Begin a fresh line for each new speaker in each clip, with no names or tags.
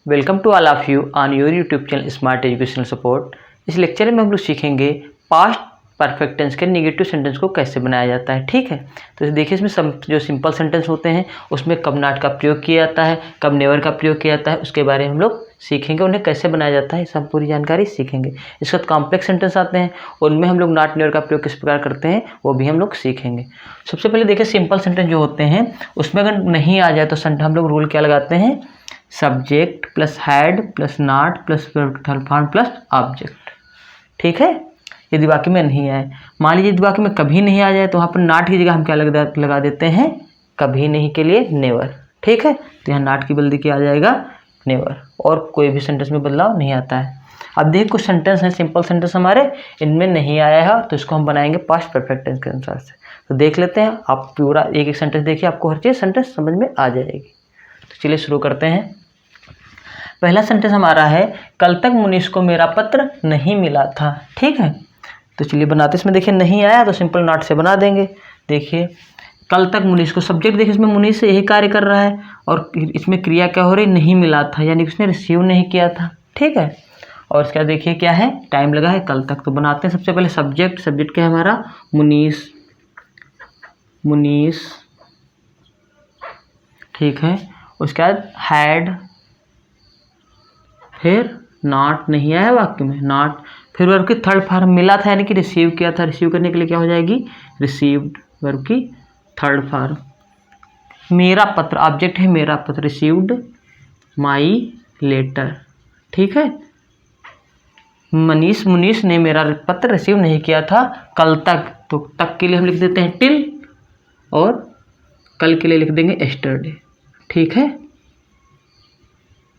Welcome to all of you on your YouTube channel smart educational support. इस lecture में हम लोग सीखेंगे पास्ट परफेक्ट टेंस के नेगेटिव सेंटेंस को कैसे बनाया जाता है। ठीक है, तो देखिए इसमें जो सिंपल सेंटेंस होते हैं उसमें कब नॉट का प्रयोग किया जाता है, कब नेवर का प्रयोग किया जाता है, उसके बारे में हम लोग सीखेंगे। उन्हें कैसे बनाया जाता है सब पूरी जानकारी सीखेंगे। इसके बाद कॉम्प्लेक्स सेंटेंस आते हैं, उनमें हम लोग नॉट नेवर का प्रयोग किस प्रकार करते हैं वो भी हम लोग सीखेंगे। सबसे पहले देखिए सिंपल सेंटेंस जो होते हैं उसमें अगर नहीं आ जाए तो हम लोग रूल क्या लगाते हैं, subject plus had plus not plus third form plus object. ठीक है, यदि वाक्य में नहीं आए, मान लीजिए यदि वाक्य में कभी नहीं आ जाए तो वहाँ पर नॉट की जगह हम क्या लगा देते हैं, कभी नहीं के लिए नेवर। ठीक है, तो यहाँ नॉट की बदली क्या आ जाएगा, नेवर, और कोई भी सेंटेंस में बदलाव नहीं आता है। अब देखिए कुछ सेंटेंस हैं सिंपल सेंटेंस हमारे, इनमें नहीं आया है तो इसको हम बनाएंगे पास्ट परफेक्ट टेंस के अनुसार से। तो देख लेते हैं, आप पूरा एक एक सेंटेंस देखिए, आपको हर चीज़ सेंटेंस समझ में आ जाएगी। तो चलिए शुरू करते हैं। पहला सेंटेंस हमारा है, कल तक मुनीष को मेरा पत्र नहीं मिला था। ठीक है, तो चलिए बनाते। इसमें देखिए नहीं आया तो सिंपल नॉट से बना देंगे। देखिए कल तक मुनीष को, सब्जेक्ट देखिए इसमें मुनीष से यही कार्य कर रहा है और इसमें क्रिया क्या हो रही, नहीं मिला था, यानी उसने रिसीव नहीं किया था। ठीक है, और इसका देखिए क्या है, टाइम लगा है कल तक। तो बनाते हैं सबसे पहले सब्जेक्ट, सब्जेक्ट क्या है हमारा, मुनीष, मुनीष। ठीक है, उसके बाद हैड, फिर नॉट नहीं आया वाक्य में, नॉट, फिर वर्ब की थर्ड फॉर्म मिला था यानी कि रिसीव किया था, रिसीव करने के लिए क्या हो जाएगी, रिसीव्ड, वर्ब की थर्ड फॉर्म। मेरा पत्र, ऑब्जेक्ट है मेरा पत्र, रिसीव्ड माई लेटर। ठीक है, मुनीष ने मेरा पत्र रिसीव नहीं किया था कल तक, तो तक के लिए हम लिख देते हैं टिल, और कल के लिए लिख देंगे एस्टरडे। ठीक है,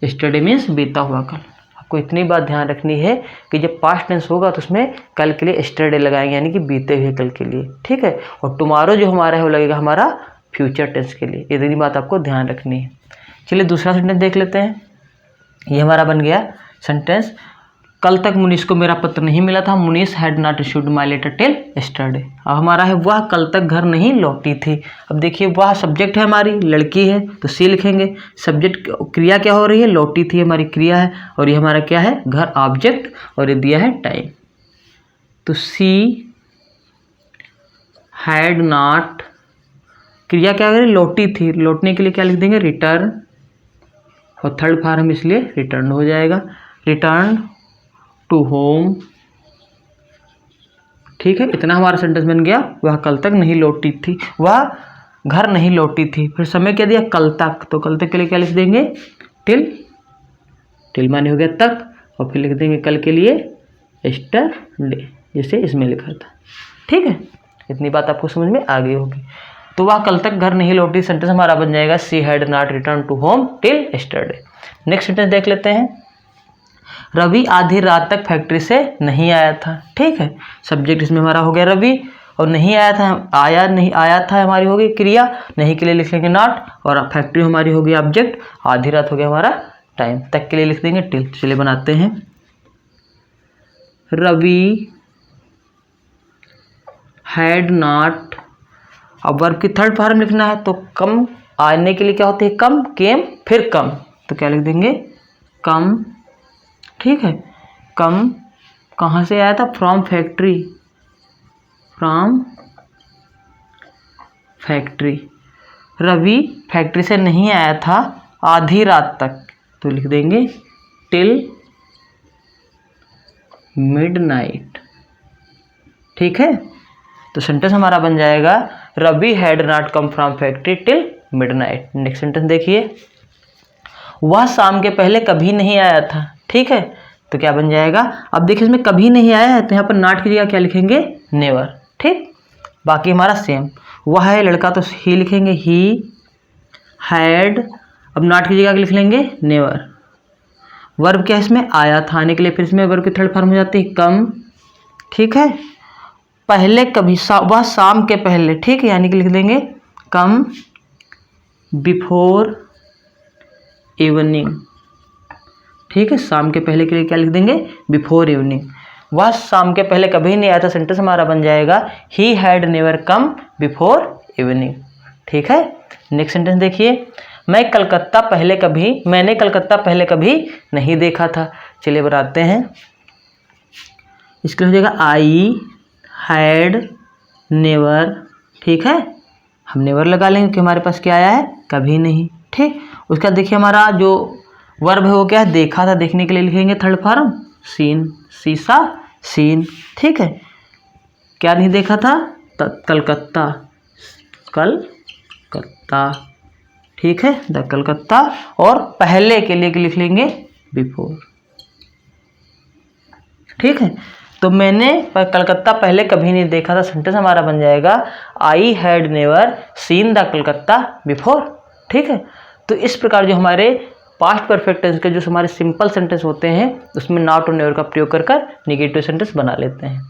एस्टरडे मीन्स बीता हुआ कल। आपको इतनी बात ध्यान रखनी है कि जब पास्ट टेंस होगा तो उसमें कल के लिए एस्टरडे लगाएंगे, यानी कि बीते हुए कल के लिए। ठीक है, और टुमारो जो हमारा है वो लगेगा हमारा फ्यूचर टेंस के लिए। इतनी बात आपको ध्यान रखनी है। चलिए दूसरा सेंटेंस देख लेते हैं। ये हमारा बन गया सेंटेंस, कल तक मुनीष को मेरा पत्र नहीं मिला था, Munish had not received my letter till yesterday. अब हमारा है वह कल तक घर नहीं लौटी थी। अब देखिए वह सब्जेक्ट है, हमारी लड़की है तो सी लिखेंगे, सब्जेक्ट क्रिया क्या हो रही है, लौटी थी हमारी क्रिया है, और ये हमारा क्या है, घर ऑब्जेक्ट, और ये दिया है टाइम। तो सी हैड नॉट, क्रिया क्या हो रही है, लौटी थी, लौटने के लिए क्या लिख देंगे, रिटर्न, और थर्ड फॉर्म इसलिए रिटर्न हो जाएगा, रिटर्न टू होम। ठीक है, इतना हमारा सेंटेंस बन गया। वह कल तक नहीं लौटी थी, वह घर नहीं लौटी थी, फिर समय क्या दिया, कल तक, तो कल तक के लिए क्या लिख देंगे, टिल, टिल माने हो गया तक, और फिर लिख देंगे कल के लिए एस्टरडे, जैसे इसमें लिखा था। ठीक है, इतनी बात आपको समझ में आ गई होगी। तो वह कल तक घर नहीं लौटी, सेंटेंस हमारा बन जाएगा, she had not return to home till yesterday. Next sentence देख लेते हैं, रवि आधी रात तक फैक्ट्री से नहीं आया था। ठीक है, सब्जेक्ट इसमें हमारा हो गया रवि, और नहीं आया था, आया नहीं आया था हमारी हो गई क्रिया, नहीं के लिए लिख लेंगे नॉट, और फैक्ट्री हमारी हो गई ऑब्जेक्ट, आधी रात हो गया हमारा टाइम, तक के लिए लिख देंगे टिल। चलिए बनाते हैं, रवि हैड नॉट, अब वर्ब की थर्ड फॉर्म लिखना है तो कम आने के लिए क्या होते हैं, कम, केम, फिर कम, तो क्या लिख देंगे, कम। ठीक है, कम कहाँ से आया था, from factory, from factory. Ravi factory से नहीं आया था आधी रात तक, तो लिख देंगे टिल मिडनाइट। ठीक है, तो सेंटेंस हमारा बन जाएगा, Ravi had not come from factory till midnight. Next sentence देखिए, वह शाम के पहले कभी नहीं आया था। ठीक है, तो क्या बन जाएगा, अब देखिए इसमें कभी नहीं आया है तो यहाँ पर नॉट की जगह क्या लिखेंगे, नेवर। ठीक, बाकी हमारा सेम, वह है लड़का तो ही लिखेंगे, ही हैड, अब नॉट की जगह लिख लेंगे नेवर। वर्ब क्या इसमें आया था, आने के लिए फिर इसमें वर्ब की थर्ड फॉर्म हो जाती है कम। ठीक है, पहले कभी, वह शाम के पहले, ठीक है, यानी कि लिख देंगे कम बिफोर इवनिंग। ठीक है, शाम के पहले के लिए क्या लिख देंगे, बिफोर इवनिंग। वह शाम के पहले कभी नहीं आया था, सेंटेंस हमारा बन जाएगा, he had never come before evening. ठीक है, नेक्स्ट सेंटेंस देखिए, मैंने कलकत्ता पहले कभी नहीं देखा था। चलिए बताते हैं। इसके लिए हो जाएगा आई हैड नेवर, ठीक है, हम नेवर लगा लेंगे कि हमारे पास क्या आया है, कभी नहीं, ठीक। उसका देखिए हमारा जो वर्ब है वो क्या है, देखा था, देखने के लिए लिखेंगे थर्ड फॉर्म सीन, शीशा सीन, ठीक है। क्या नहीं देखा था, कलकत्ता, कलकत्ता, ठीक है, द कलकत्ता। और पहले के लिए लिख लेंगे बिफोर, ठीक है। तो मैंने कलकत्ता पहले कभी नहीं देखा था, सेंटेंस हमारा बन जाएगा I had never seen the Calcutta before, ठीक है। तो इस प्रकार जो हमारे पास्ट परफेक्ट टेंस के जो हमारे सिंपल सेंटेंस होते हैं उसमें नॉट और नेवर का प्रयोग कर नेगेटिव सेंटेंस बना लेते हैं।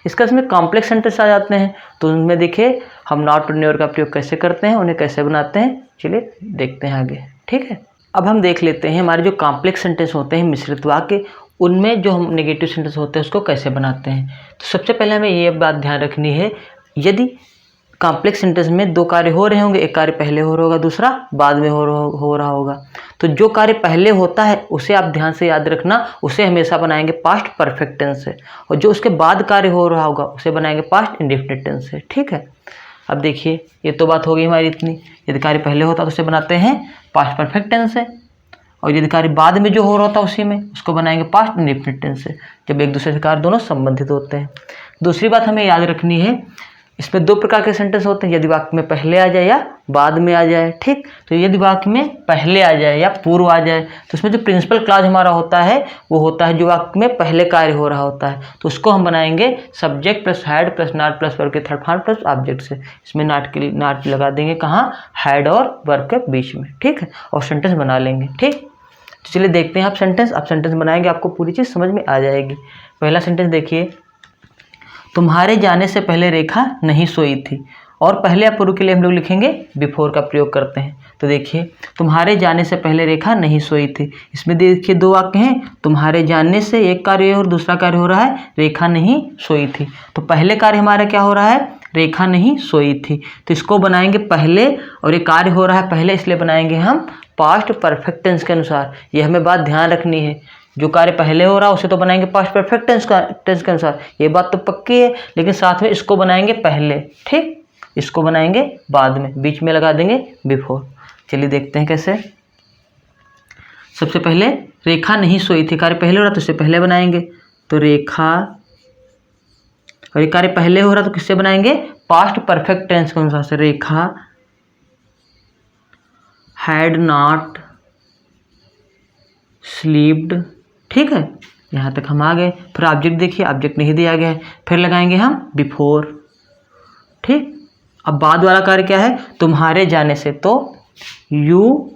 इसका इसमें कॉम्प्लेक्स सेंटेंस आ जाते हैं, तो उनमें देखिए हम नॉट और नेवर का प्रयोग कैसे करते हैं, उन्हें कैसे बनाते हैं, चलिए देखते हैं आगे, ठीक है। अब हम देख लेते हैं हमारे जो कॉम्प्लेक्स सेंटेंस होते हैं मिश्रित वाक्य, उनमें जो हम नेगेटिव सेंटेंस होते हैं उसको कैसे बनाते हैं। तो सबसे पहले हमें ये बात ध्यान रखनी है, यदि कॉम्प्लेक्स सेंटेंस में दो कार्य हो रहे होंगे, एक कार्य पहले हो रहा होगा, दूसरा बाद में हो रहा होगा, तो जो कार्य पहले होता है उसे आप ध्यान से याद रखना, उसे हमेशा बनाएंगे पास्ट परफेक्ट टेंस से, और जो उसके बाद कार्य हो रहा होगा उसे बनाएंगे पास्ट इंडेफिनिट टेंस से, ठीक है। अब देखिए ये तो बात हो गई हमारी इतनी, यदि कार्य पहले होता तो उसे बनाते हैं पास्ट परफेक्ट टेंस से, और यदि कार्य बाद में जो हो रहा होता उसी में उसको बनाएंगे पास्ट इंडेफिनिट टेंस से, जब एक दूसरे से कार्य दोनों संबंधित होते हैं। दूसरी बात हमें याद रखनी है, इसमें दो प्रकार के सेंटेंस होते हैं, यदि वाक्य में पहले आ जाए या बाद में आ जाए, ठीक। तो यदि वाक्य में पहले आ जाए या पूर्व आ जाए तो उसमें जो प्रिंसिपल क्लॉज हमारा होता है वो होता है जो वाक्य में पहले कार्य हो रहा होता है, तो उसको हम बनाएंगे subject plus had plus not plus verb के थर्ड फॉर्म प्लस ऑब्जेक्ट से। इसमें नॉट के लिए नॉट लगा देंगे कहाँ, हैड और वर्ब के बीच में, ठीक है, और सेंटेंस बना लेंगे, ठीक। तो चलिए देखते हैं आप सेंटेंस बनाएंगे, आपको पूरी चीज़ समझ में आ जाएगी। पहला सेंटेंस देखिए, तुम्हारे जाने से पहले रेखा नहीं सोई थी, और पहले या पूर्व के लिए हम लोग लिखेंगे बिफोर का प्रयोग करते हैं। तो देखिए तुम्हारे जाने से पहले रेखा नहीं सोई थी, इसमें देखिए दो वाक्य हैं, तुम्हारे जाने से एक कार्य और दूसरा कार्य हो रहा है रेखा नहीं सोई थी। तो पहले कार्य हमारा क्या हो रहा है, रेखा नहीं सोई थी, तो इसको बनाएंगे पहले, और ये कार्य हो रहा है पहले इसलिए बनाएंगे हम पास्ट परफेक्ट टेंस के अनुसार। ये हमें बात ध्यान रखनी है, जो कार्य पहले हो रहा है उसे तो बनाएंगे पास्ट परफेक्ट टेंस के अनुसार, ये बात तो पक्की है, लेकिन साथ में इसको बनाएंगे पहले, ठीक, इसको बनाएंगे बाद में, बीच में लगा देंगे बिफोर। चलिए देखते हैं कैसे। सबसे पहले रेखा नहीं सोई थी, कार्य पहले हो रहा तो उससे पहले बनाएंगे, तो रेखा, और ये कार्य पहले हो रहा तो किससे बनाएंगे, पास्ट परफेक्ट टेंस के अनुसार से, रेखा हैड नॉट स्लीप्ड, ठीक है, यहाँ तक हम आ गए। फिर ऑब्जेक्ट देखिए, ऑब्जेक्ट नहीं दिया गया है, फिर लगाएंगे हम बिफोर, ठीक। अब बाद वाला कार्य क्या है, तुम्हारे जाने से, तो यू,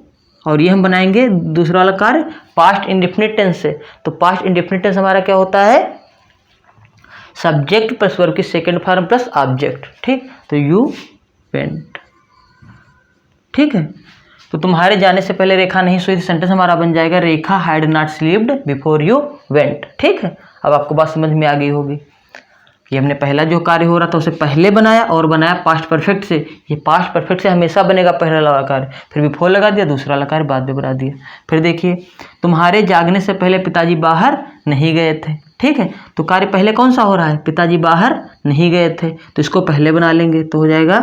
और ये हम बनाएंगे दूसरा वाला कार्य पास्ट इंडेफिनिट टेंस से। तो पास्ट इंडेफिनिट टेंस हमारा क्या होता है, सब्जेक्ट प्लस वर्ब की सेकेंड फॉर्म प्लस ऑब्जेक्ट, ठीक। तो यू वेंट, ठीक है। तो तुम्हारे जाने से पहले रेखा नहीं सोई थी, सेंटेंस हमारा बन जाएगा Rekha had not slept before you went, ठीक है। अब आपको बात समझ में आ गई होगी, ये हमने पहला जो कार्य हो रहा था उसे पहले बनाया और बनाया पास्ट परफेक्ट से, ये पास्ट परफेक्ट से हमेशा बनेगा पहला वाला कार्य, फिर बिफोर लगा दिया, दूसरा वाला कार्य बाद में बना दिया। फिर देखिए तुम्हारे जागने से पहले पिताजी बाहर नहीं गए थे, ठीक है, तो कार्य पहले कौन सा हो रहा है, पिताजी बाहर नहीं गए थे, तो इसको पहले बना लेंगे, तो हो जाएगा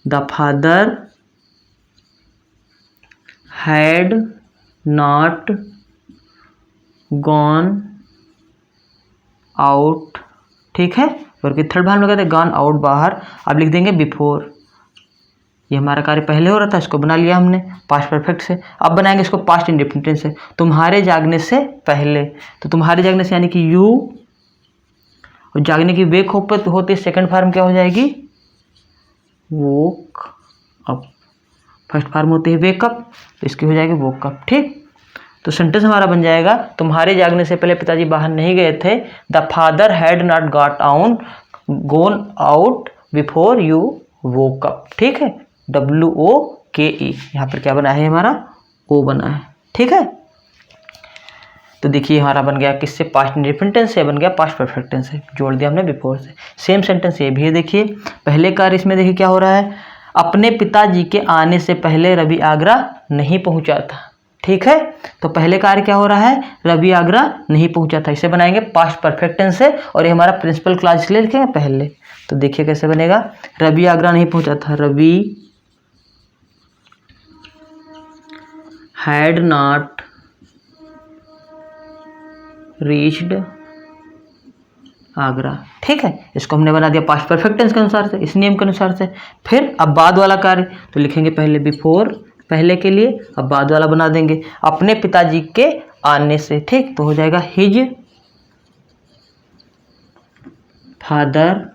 the father had not gone out, ठीक है, वर्ब की थर्ड फॉर्म लगाते हैं गॉन आउट बाहर, अब लिख देंगे बिफोर, ये हमारा कार्य पहले हो रहा था, इसको बना लिया हमने पास्ट परफेक्ट से। अब बनाएंगे इसको पास्ट इंडेफिनिट से, तुम्हारे जागने से पहले, तो तुम्हारे जागने से यानी कि यू, और जागने की वेक होती सेकंड फॉर्म क्या हो जाएगी, वोक अप, फर्स्ट फॉर्म होती है वेकअप, तो इसकी हो जाएगी वोक अप, ठीक। तो सेंटेंस हमारा बन जाएगा तुम्हारे जागने से पहले पिताजी बाहर नहीं गए थे, the father had not gone out before you woke up, ठीक है, WOKE, यहाँ पर क्या बना है हमारा, ओ बना है, ठीक है। तो देखिए हमारा बन गया किससे, पास्ट इंडेफिनिट टेंस से बन गया पास्ट परफेक्ट टेंस से, जोड़ दिया हमने बिफोर से। सेम सेंटेंस ये भी है, देखिए पहले कार्य इसमें देखिए क्या हो रहा है, अपने पिताजी के आने से पहले रवि आगरा नहीं पहुंचा था। ठीक है, तो पहले कार्य क्या हो रहा है, रवि आगरा नहीं पहुंचा था। इसे बनाएंगे पास्ट परफेक्ट टेंस से और ये हमारा प्रिंसिपल क्लॉज इसलिए लिखेंगे पहले। तो देखिए कैसे बनेगा, रवि आगरा नहीं पहुंचा था, Ravi had not reached Agra. ठीक है, इसको हमने बना दिया पास्ट परफेक्ट टेंस के अनुसार से, इस नियम के अनुसार से। फिर अब बाद वाला कार्य तो लिखेंगे पहले बिफोर पहले के लिए, अब बाद वाला बना देंगे अपने पिताजी के आने से। ठीक, तो हो जाएगा हिज फादर,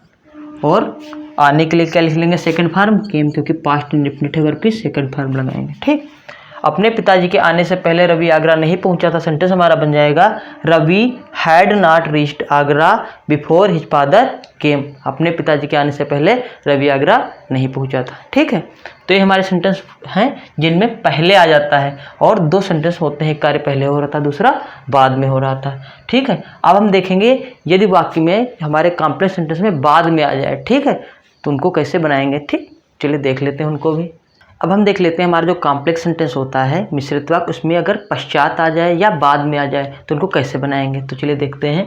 और आने के लिए क्या लिख लेंगे सेकंड फॉर्म केम, क्योंकि पास्ट इंडेफिनिट वर्ब की सेकंड फॉर्म लगाएंगे। ठीक, अपने पिताजी के आने से पहले रवि आगरा नहीं पहुंचा था। सेंटेंस हमारा बन जाएगा Ravi had not reached Agra before his father came. अपने पिताजी के आने से पहले रवि आगरा नहीं पहुंचा था। ठीक है, तो ये हमारे सेंटेंस हैं जिनमें पहले आ जाता है, और दो सेंटेंस होते हैं, एक कार्य पहले हो रहा था, दूसरा बाद में हो रहा था। ठीक है, अब हम देखेंगे यदि वाक्य में हमारे कॉम्प्लेक्स सेंटेंस में बाद में आ जाए, ठीक है, तो उनको कैसे बनाएंगे। ठीक, चलिए देख लेते हैं उनको भी। अब हम देख लेते हैं हमारा जो कॉम्प्लेक्स सेंटेंस होता है मिश्रित वाक्य, उसमें अगर पश्चात आ जाए या बाद में आ जाए तो उनको कैसे बनाएंगे। तो चलिए देखते हैं।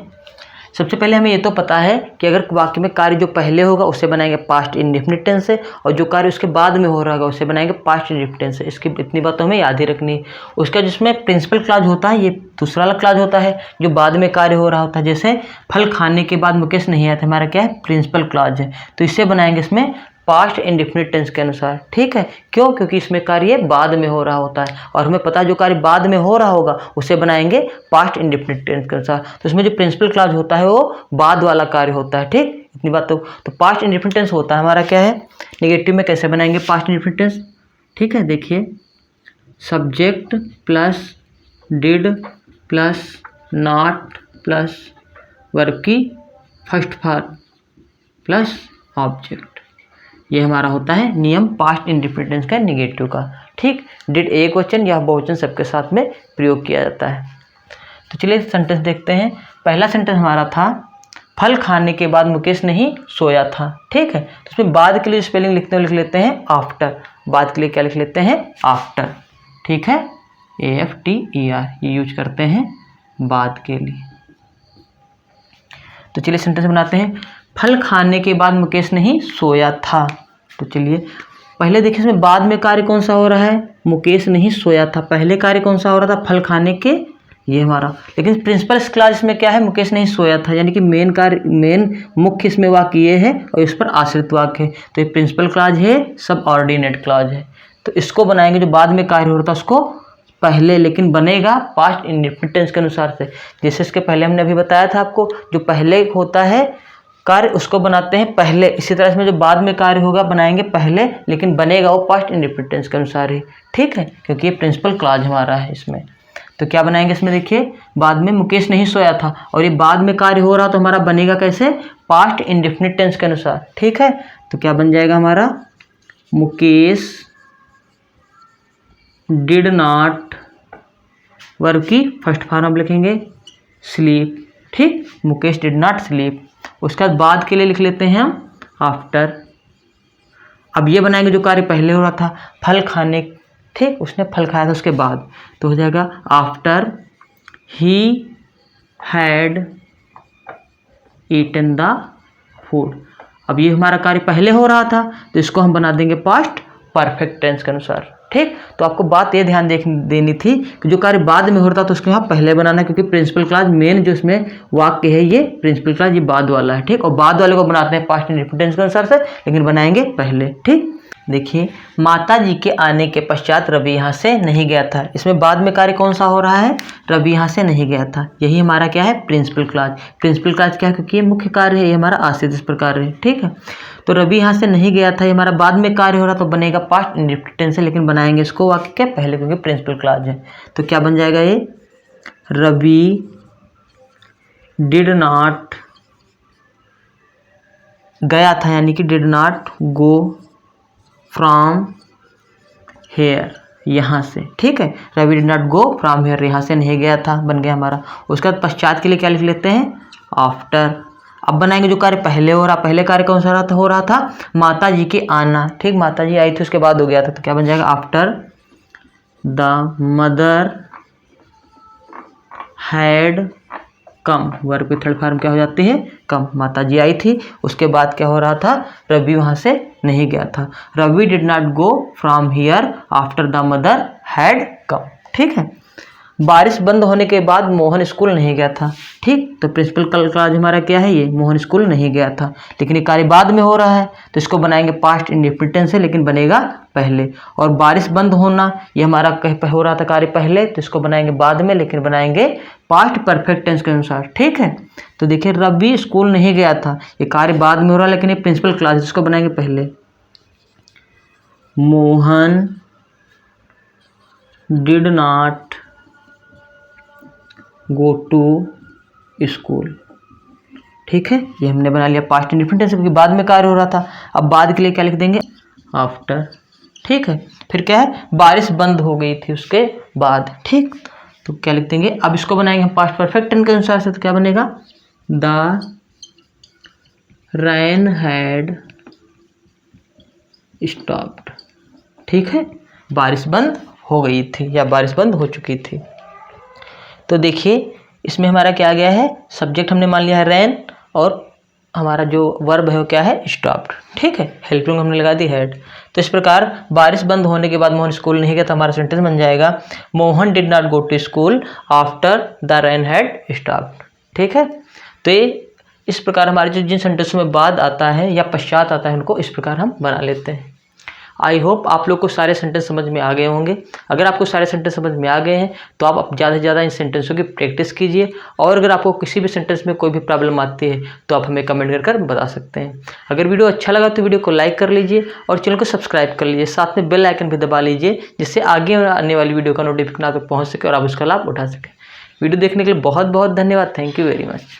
सबसे पहले हमें ये तो पता है कि अगर वाक्य में कार्य जो पहले होगा उसे बनाएंगे पास्ट इंडेफिनिट टेंस से, और जो कार्य उसके बाद में हो रहा होगा उसे बनाएंगे पास्ट इंडेफिनिट टेंस से। इसकी इतनी बात तो हमें याद ही रखनी है। उसका जिसमें प्रिंसिपल क्लॉज होता है, ये दूसरा वाला क्लॉज होता है जो बाद में कार्य हो रहा होता है। जैसे फल खाने के बाद मुकेश नहीं आया था, हमारा क्या है प्रिंसिपल क्लॉज है, तो इसे बनाएंगे इसमें पास्ट इंडेफिनिट टेंस के अनुसार। ठीक है, क्यों, क्योंकि इसमें कार्य बाद में हो रहा होता है, और हमें पता है जो कार्य बाद में हो रहा होगा उसे बनाएंगे पास्ट इंडेफिनिट टेंस के अनुसार। तो इसमें जो प्रिंसिपल क्लॉज होता है वो बाद वाला कार्य होता है। ठीक, इतनी बात तो पास्ट इंडेफिनिट टेंस होता है हमारा क्या है नेगेटिव में। कैसे बनाएंगे पास्ट इंडेफिनिट टेंस। ठीक है, देखिए subject plus did plus not plus verb की फर्स्ट फॉर्म प्लस ऑब्जेक्ट, ये हमारा होता है नियम पास्ट इंडेफिनिट टेंस का नेगेटिव का। ठीक, डिड एक वचन या बहुवचन सबके साथ में प्रयोग किया जाता है। तो चलिए सेंटेंस देखते हैं। पहला सेंटेंस हमारा था फल खाने के बाद मुकेश नहीं सोया था। ठीक है, तो इसमें बाद के लिए स्पेलिंग लिखते हुए लिख लेते हैं आफ्टर। बाद के लिए क्या लिख लेते हैं आफ्टर। ठीक है, AFTER ये यूज करते हैं बाद के लिए। तो चलिए सेंटेंस बनाते हैं। फल खाने के बाद मुकेश नहीं सोया था। तो चलिए पहले देखिए इसमें बाद में कार्य कौन सा हो रहा है, मुकेश नहीं सोया था। पहले कार्य कौन सा हो रहा था, फल खाने के, ये हमारा। लेकिन प्रिंसिपल क्लॉज इसमें क्या है, मुकेश नहीं सोया था, यानी कि मेन कार्य मेन मुख्य इसमें वाक्य ये है और इस पर आश्रित वाक्य है। तो ये प्रिंसिपल क्लॉज है, सब ऑर्डिनेट क्लॉज है। तो इसको बनाएंगे जो बाद में कार्य हो रहा था उसको पहले, लेकिन बनेगा पास्ट इंडेफिनिट टेंस के अनुसार से। जैसे इसके पहले हमने अभी बताया था आपको, जो पहले होता है कार्य उसको बनाते हैं पहले। इसी तरह इसमें जो बाद में कार्य होगा बनाएंगे पहले, लेकिन बनेगा वो पास्ट इंडेफिनिट टेंस के अनुसार ही। ठीक है, क्योंकि ये प्रिंसिपल क्लॉज हमारा है इसमें। तो क्या बनाएंगे इसमें, देखिए बाद में मुकेश नहीं सोया था, और ये बाद में कार्य हो रहा तो हमारा बनेगा कैसे, पास्ट इंडेफिनिट टेंस के अनुसार। ठीक है, तो क्या बन जाएगा हमारा, मुकेश डिड नॉट, वर्ब की फर्स्ट फॉर्म लिखेंगे स्लीप। ठीक, मुकेश डिड नॉट स्लीप। उसके बाद के लिए लिख लेते हैं हम आफ्टर। अब ये बनाएंगे जो कार्य पहले हो रहा था फल खाने, ठीक, उसने फल खाया था उसके बाद, तो हो जाएगा after he had eaten the food. अब ये हमारा कार्य पहले हो रहा था तो इसको हम बना देंगे पास्ट परफेक्ट टेंस के अनुसार। ठीक, तो आपको बात ये ध्यान देनी थी कि जो कार्य बाद में हो रहा था तो उसको यहाँ पहले बनाना है, क्योंकि प्रिंसिपल क्लॉज मेन जो इसमें वाक्य है ये प्रिंसिपल क्लॉज ये बाद वाला है। ठीक, और बाद वाले को बनाते हैं पास्ट इंडेफिनिट टेंस के अनुसार से, लेकिन बनाएंगे पहले। ठीक, देखिए माता जी के आने के पश्चात रवि यहाँ से नहीं गया था। इसमें बाद में कार्य कौन सा हो रहा है, रवि यहाँ से नहीं गया था। यही हमारा क्या है प्रिंसिपल क्लॉज। प्रिंसिपल क्लॉज क्या है, क्योंकि ये मुख्य कार्य है, ये हमारा आश्रित इस प्रकार है। ठीक है, तो रवि यहाँ से नहीं गया था, ये हमारा बाद में कार्य हो रहा तो बनेगा पास्ट इंडेफिनिट टेंस से, लेकिन बनाएंगे इसको वाक्य क्या पहले, क्योंकि प्रिंसिपल क्लॉज है। तो क्या बन जाएगा ये, रवि डिड नॉट गया था, यानी कि did not go from here, यहाँ से। ठीक है, Ravi did not go from here, यहाँ से नहीं गया था, बन गया हमारा। उसके बाद पश्चात के लिए क्या लिख लेते हैं आफ्टर। अब बनाएंगे जो कार्य पहले हो रहा, पहले कार्य कौन सा हो रहा था, माता जी के आना, ठीक, माता जी आई थी उसके बाद हो गया था, तो क्या बन जाएगा, after the mother had come, verb की थर्ड फॉर्म क्या हो जाती है, कम, माता जी आई थी उसके बाद क्या हो रहा था, रवि वहां से नहीं गया था, Ravi did not go from here after the mother had come, ठीक है। बारिश बंद होने के बाद मोहन स्कूल नहीं गया था, ठीक, तो प्रिंसिपल क्लॉज हमारा क्या है, ये मोहन स्कूल नहीं गया था, लेकिन ये कार्य बाद में हो रहा है तो इसको बनाएंगे पास्ट इंडेफिनिट टेंस है, लेकिन बनेगा पहले। और बारिश बंद होना ये हमारा कहीं हो रहा था कार्य पहले, तो इसको बनाएंगे बाद में, लेकिन बनाएंगे पास्ट परफेक्ट टेंस के अनुसार, ठीक है। तो देखिए रवि स्कूल नहीं गया था, ये कार्य बाद में हो रहा है, लेकिन ये प्रिंसिपल क्लॉज, इसको बनाएंगे पहले। Mohan did not go to school, ठीक है, ये हमने बना लिया पास्ट इंडेफिनिट टेंस क्योंकि बाद में कार्य हो रहा था। अब बाद के लिए क्या लिख देंगे, आफ्टर, ठीक है। फिर क्या है, बारिश बंद हो गई थी उसके बाद, ठीक, तो क्या लिख देंगे, अब इसको बनाएंगे हम पास्ट परफेक्ट टेंस के अनुसार से, तो क्या बनेगा, द रेन हैड स्टॉप्ड, ठीक है, बारिश बंद हो गई थी या बारिश बंद हो चुकी थी। तो देखिए इसमें हमारा क्या आ गया है, सब्जेक्ट हमने मान लिया है रेन और हमारा जो वर्ब है वो क्या है, स्टॉप्ड, ठीक है, हेल्पिंग हमने लगा दी हैड। तो इस प्रकार बारिश बंद होने के बाद मोहन स्कूल नहीं गया, तो हमारा सेंटेंस बन जाएगा Mohan did not go to school after the rain had stopped, ठीक है। तो ये इस प्रकार हमारे जो जिन सेंटेंसों में बाद आता है या पश्चात आता है उनको इस प्रकार हम बना लेते हैं। आई होप आप लोग को सारे सेंटेंस समझ में आ गए होंगे। अगर आपको सारे सेंटेंस समझ में आ गए हैं तो आप ज़्यादा से ज़्यादा इन सेंटेंसों की प्रैक्टिस कीजिए, और अगर आपको किसी भी सेंटेंस में कोई भी प्रॉब्लम आती है तो आप हमें कमेंट कर बता सकते हैं। अगर वीडियो अच्छा लगा तो वीडियो को लाइक कर लीजिए और चैनल को सब्सक्राइब कर लीजिए, साथ में बेल आइकन भी दबा लीजिए जिससे आगे आने वाली वीडियो का नोटिफिकेशन आप तक पहुँच सके और आप उसका लाभ उठा सकें। वीडियो देखने के लिए बहुत बहुत धन्यवाद। Thank you very much.